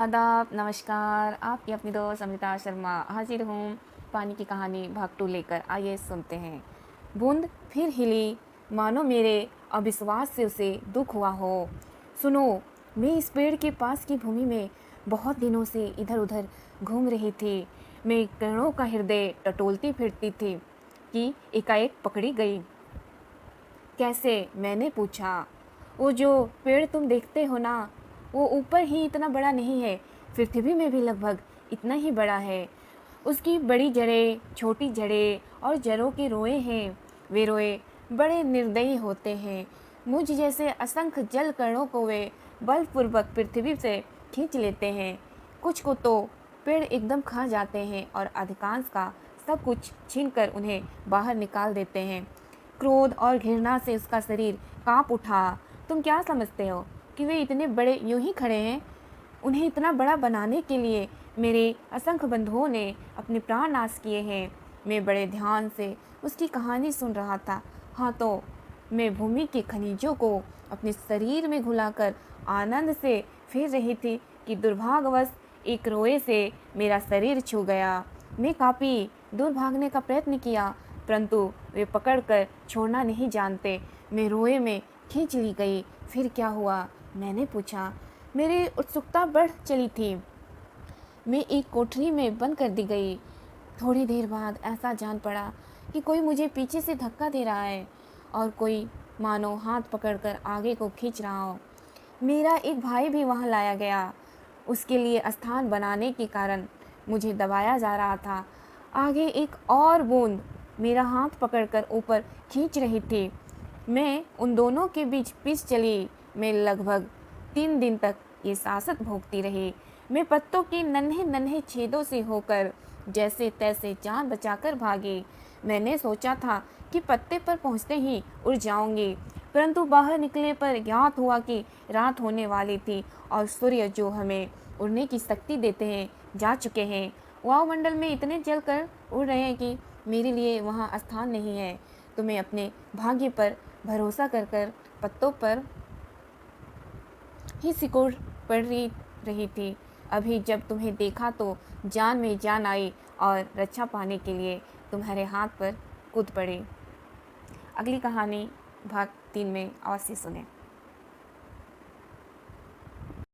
आदाब, नमस्कार। आपकी अपनी दोस्त अमृता शर्मा हाजिर हूँ पानी की कहानी भाग 2 लेकर। आइए सुनते हैं। बूंद फिर हिली, मानो मेरे अविश्वास से उसे दुख हुआ हो। सुनो, मैं इस पेड़ के पास की भूमि में बहुत दिनों से इधर उधर घूम रही थी। मैं करोड़ों का हृदय टटोलती फिरती थी कि एकाएक पकड़ी गई। कैसे? मैंने पूछा। वो जो पेड़ तुम देखते हो ना, वो ऊपर ही इतना बड़ा नहीं है, पृथ्वी में भी लगभग इतना ही बड़ा है। उसकी बड़ी जड़ें, छोटी जड़ें और जड़ों के रोए हैं। वे रोए बड़े निर्दयी होते हैं। मुझ जैसे असंख्य जल कणों को वे बलपूर्वक पृथ्वी से खींच लेते हैं। कुछ को तो पेड़ एकदम खा जाते हैं और अधिकांश का सब कुछ छीनकर उन्हें बाहर निकाल देते हैं। क्रोध और घृणा से उसका शरीर कांप उठा। तुम क्या समझते हो कि वे इतने बड़े यूं ही खड़े हैं? उन्हें इतना बड़ा बनाने के लिए मेरे असंख्य बंधुओं ने अपने प्राण नाश किए हैं। मैं बड़े ध्यान से उसकी कहानी सुन रहा था। हाँ, तो मैं भूमि के खनिजों को अपने शरीर में घुलाकर आनंद से फिर रही थी कि दुर्भाग्यवश एक रोए से मेरा शरीर छू गया। मैं काफ़ी दूर भागने का प्रयत्न किया, परंतु वे पकड़कर छोड़ना नहीं जानते। मैं रोए में खींच ली गई। फिर क्या हुआ? मैंने पूछा। मेरी उत्सुकता बढ़ चली थी। मैं एक कोठरी में बंद कर दी गई। थोड़ी देर बाद ऐसा जान पड़ा कि कोई मुझे पीछे से धक्का दे रहा है और कोई मानो हाथ पकड़कर आगे को खींच रहा हो। मेरा एक भाई भी वहाँ लाया गया। उसके लिए स्थान बनाने के कारण मुझे दबाया जा रहा था। आगे एक और बूंद मेरा हाथ पकड़कर ऊपर खींच रही थी। मैं उन दोनों के बीच पिस चली। मैं लगभग 3 दिन तक ये सासत भोगती रही। मैं पत्तों के नन्हे नन्हे छेदों से होकर जैसे तैसे जान बचाकर भागी। मैंने सोचा था कि पत्ते पर पहुंचते ही उड़ जाऊंगी, परंतु बाहर निकले पर ज्ञात हुआ कि रात होने वाली थी और सूर्य जो हमें उड़ने की शक्ति देते हैं जा चुके हैं। वायुमंडल में इतने जल कर उड़ रहे हैं कि मेरे लिए वहाँ स्थान नहीं है। तो मैं अपने भाग्य पर भरोसा कर कर पत्तों पर ही सिकुड़ पड़ रही थी। अभी जब तुम्हें देखा तो जान में जान आई और रक्षा पाने के लिए तुम्हारे हाथ पर कूद पड़ी। अगली कहानी भाग 3 में अवश्य सुने।